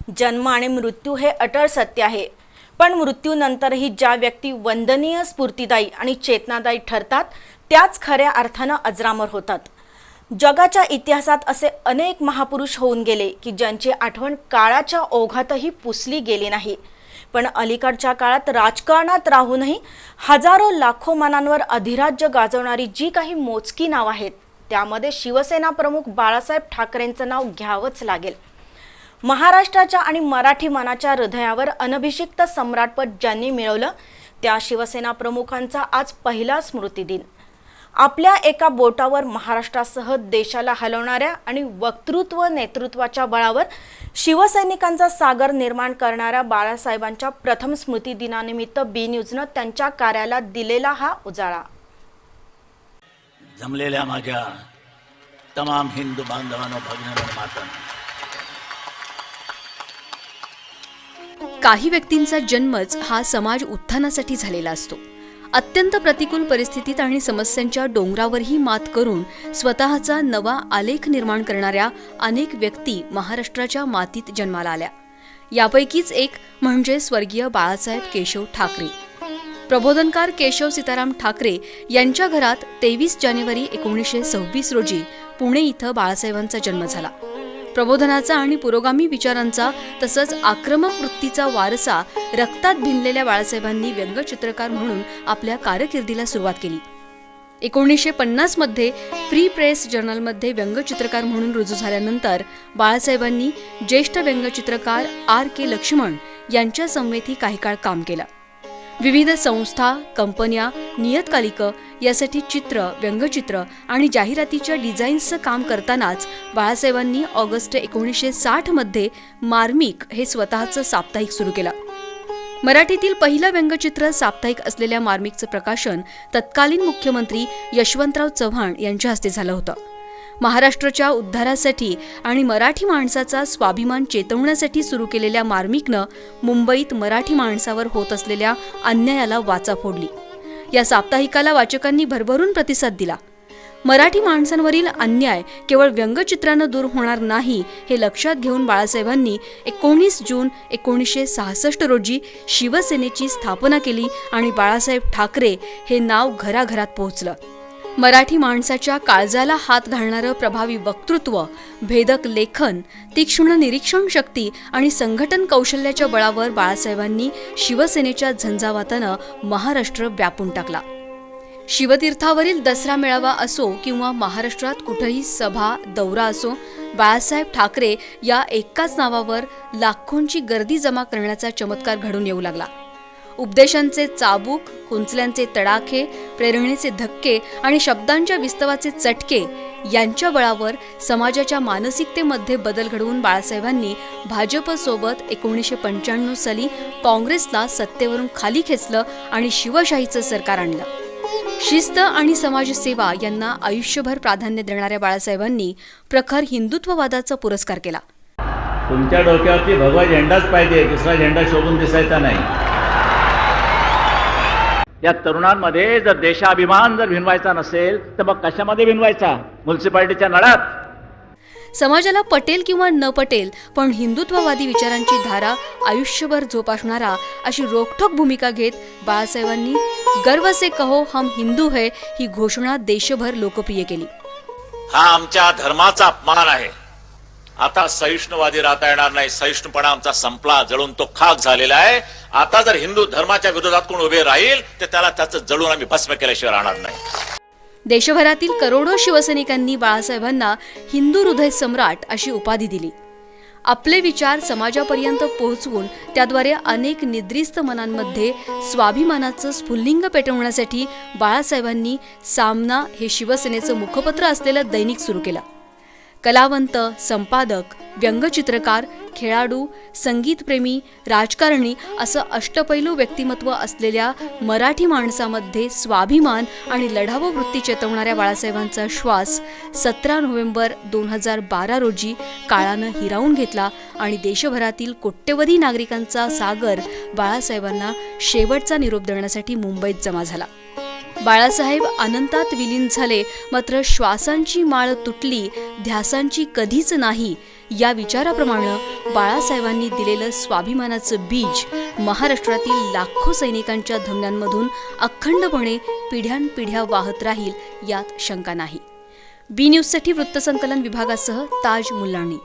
जन्म आणि मृत्यू हे अटळ सत्य आहे, पण मृत्यूनंतरही ज्या व्यक्ती वंदनीय, स्फूर्तिदायी आणि चेतनादायी ठरतात त्याच खऱ्या अर्थानं अजरामर होतात। जगाच्या इतिहासात असे अनेक महापुरुष होऊन गेले की ज्यांची आठवण काळाच्या ओघातही पुसली गेली नाही, पण अलीकडच्या काळात राजकारणात राहूनही हजारो लाखो मनांवर अधिराज्य गाजवणारी जी काही मोजकी नाव आहेत त्यामध्ये शिवसेना प्रमुख बाळासाहेब ठाकरेंचं नाव घ्यावंच लागेल। महाराष्ट्राच्या आणि मराठी मनाच्या हृदयावर अनभिषिक्त सम्राटपद ज्यांनी मिळवलं त्या शिवसेना प्रमुखांचा आज पहिला स्मृतिदिन। आपल्या एका बोटावर महाराष्ट्रासह देशाला हलवणाऱ्या आणि वक्तृत्व नेतृत्वाच्या बळावर शिवसैनिकांचा सागर निर्माण करणाऱ्या बाळासाहेबांच्या प्रथम स्मृतिदिनानिमित्त बी न्यूजनं त्यांच्या कार्याला दिलेला हा उजाळा। जमलेल्या माझ्या तमाम हिंदू बांधवांनो, भगिनींनो, मातांनो, काही व्यक्तींचा जन्मच हा समाज उत्थानासाठी झालेला असतो। अत्यंत प्रतिकूल परिस्थितीत आणि समस्यांच्या डोंगरावरही मात करून स्वतःचा नवा आलेख निर्माण करणाऱ्या अनेक व्यक्ती महाराष्ट्राच्या मातीत जन्माला आल्या। यापैकीच एक म्हणजे स्वर्गीय बाळासाहेब केशव ठाकरे। प्रबोधनकार केशव सीताराम ठाकरे यांच्या घरात 23 जानेवारी 1926 रोजी पुणे इथं बाळासाहेबांचा जन्म झाला। प्रबोधनाचा आणि पुरोगामी विचारांचा तसंच आक्रमक वृत्तीचा वारसा रक्तात भिनलेल्या बाळासाहेबांनी व्यंगचित्रकार म्हणून आपल्या कारकिर्दीला सुरुवात केली। 1950 मध्ये फ्री प्रेस जर्नलमध्ये व्यंगचित्रकार म्हणून रुजू झाल्यानंतर बाळासाहेबांनी ज्येष्ठ व्यंगचित्रकार R.K. लक्ष्मण यांच्या समवेती काही काळ काम केलं। विविध संस्था, कंपन्या, नियतकालिकं यासाठी चित्र, व्यंगचित्र आणि जाहिरातीच्या डिझाईन्सचं काम करतानाच बाळासाहेबांनी ऑगस्ट 1960 मध्ये मार्मिक हे स्वतःचं साप्ताहिक सुरू केलं। मराठीतील पहिलं व्यंगचित्र साप्ताहिक असलेल्या मार्मिकचं प्रकाशन तत्कालीन मुख्यमंत्री यशवंतराव चव्हाण यांच्या हस्ते झालं होतं। महाराष्ट्राच्या उद्धारासाठी आणि मराठी माणसाचा स्वाभिमान चेतवण्यासाठी सुरू केलेल्या मार्मिकनं मुंबईत मराठी माणसावर होत असलेल्या अन्यायाला वाचा फोडली। या साप्ताहिकाला वाचकांनी भरभरून प्रतिसाद दिला। मराठी माणसांवरील अन्याय केवळ व्यंगचित्रानं दूर होणार नाही हे लक्षात घेऊन बाळासाहेबांनी 19 जून 1966 रोजी शिवसेनेची स्थापना केली आणि बाळासाहेब ठाकरे हे नाव घराघरात पोहोचलं। मराठी माणसाच्या काळजाला हात घालणारं प्रभावी वक्तृत्व, भेदक लेखन, तीक्ष्ण निरीक्षण शक्ती आणि संघटन कौशल्याच्या बळावर बाळासाहेबांनी शिवसेनेच्या झंझावातानं महाराष्ट्र व्यापून टाकला। शिवतीर्थावरील दसरा मेळावा असो किंवा महाराष्ट्रात कुठेही सभा, दौरा असो, बाळासाहेब ठाकरे या एकाच नावावर लाखोंची गर्दी जमा करण्याचा चमत्कार घडून येऊ लागला। उपदेशांचे चाबूक, कुंचल्यांचे तडाखे, प्रेरणेचे धक्के आणि शब्दांच्या विस्तवाचे चटके यांच्या बळावर समाजाच्या मानसिकतेमध्ये बदल घडवून बाळासाहेबांनी भाजपसोबत 1995 साली काँग्रेसला सत्तेवरून खाली खेचलं आणि शिवशाहीचं सरकार आणलं। शिस्त आणि समाजसेवा यांना आयुष्यभर प्राधान्य देणाऱ्या बाळासाहेबांनी प्रखर हिंदुत्ववादाचा पुरस्कार केला। तुमच्या डोक्यावरती भगवा झेंडाच पाहिजे, दुसरा झेंडा शोभून दिसायचा नाही। या तरुणांमध्ये जर देशाभिमान जर भिनवायचा नसेल तर मग कशामध्ये भिनवायचा? म्युनिसिपालिटीच्या नळात? समाजाला पटेल किंवा न पटेल पण हिंदुत्ववादी विचारांची धारा आयुष्यभर जोपासणारा अशी रोखठोक भूमिका घेत बाळासाहेबांनी गर्व से कहो हम हिंदू है ही घोषणा देशभर लोकप्रिय केली। हा आमच्या धर्माचा अपमान आहे। आता सहिष्णुवादी राहता येणार नाही। सहिष्णुपणा आमचा संपला, जळून तो खाक झालेला आहे। आता जर हिंदू धर्माच्या विरोधात कोण उभे राहील तर त्याला त्याचं जळून आम्ही भस्म केल्याशिवाय राहणार नाही। देशभरातील करोडो शिवसैनिकांनी बाळासाहेबांना हिंदू हृदय सम्राट अशी उपाधी दिली। आपले विचार समाजापर्यंत पोहोचवून त्याद्वारे अनेक निद्रिस्त मनांमध्ये स्वाभिमानाचं स्फुल्लिंग पेटवण्यासाठी बाळासाहेबांनी सामना हे शिवसेनेचं मुखपत्र असलेलं दैनिक सुरू केलं। कलावंत, संपादक, व्यंगचित्रकार, खेळाडू, संगीतप्रेमी, राजकारणी असं अष्टपैलू व्यक्तिमत्व असलेल्या मराठी माणसामध्ये स्वाभिमान आणि लढाऊ वृत्ती चेतवणाऱ्या बाळासाहेबांचा श्वास 17 नोव्हेंबर 2012 रोजी काळानं हिरावून घेतला आणि देशभरातील कोट्यवधी नागरिकांचा सागर बाळासाहेबांना शेवटचा निरोप देण्यासाठी मुंबईत जमा झाला। बाळासाहेब अनंतात विलीन झाले, मात्र श्वासांची माळ तुटली, ध्यासांची कधीच नाही या विचाराप्रमाणे बाळासाहेबांनी दिलेलं स्वाभिमानाचं बीज महाराष्ट्रातील लाखो सैनिकांच्या धमन्यांमधून अखंडपणे पिढ्यानपिढ्या वाहत राहील यात शंका नाही. बी न्यूजसाठी वृत्तसंकलन विभागासह ताज मुल्लाणी.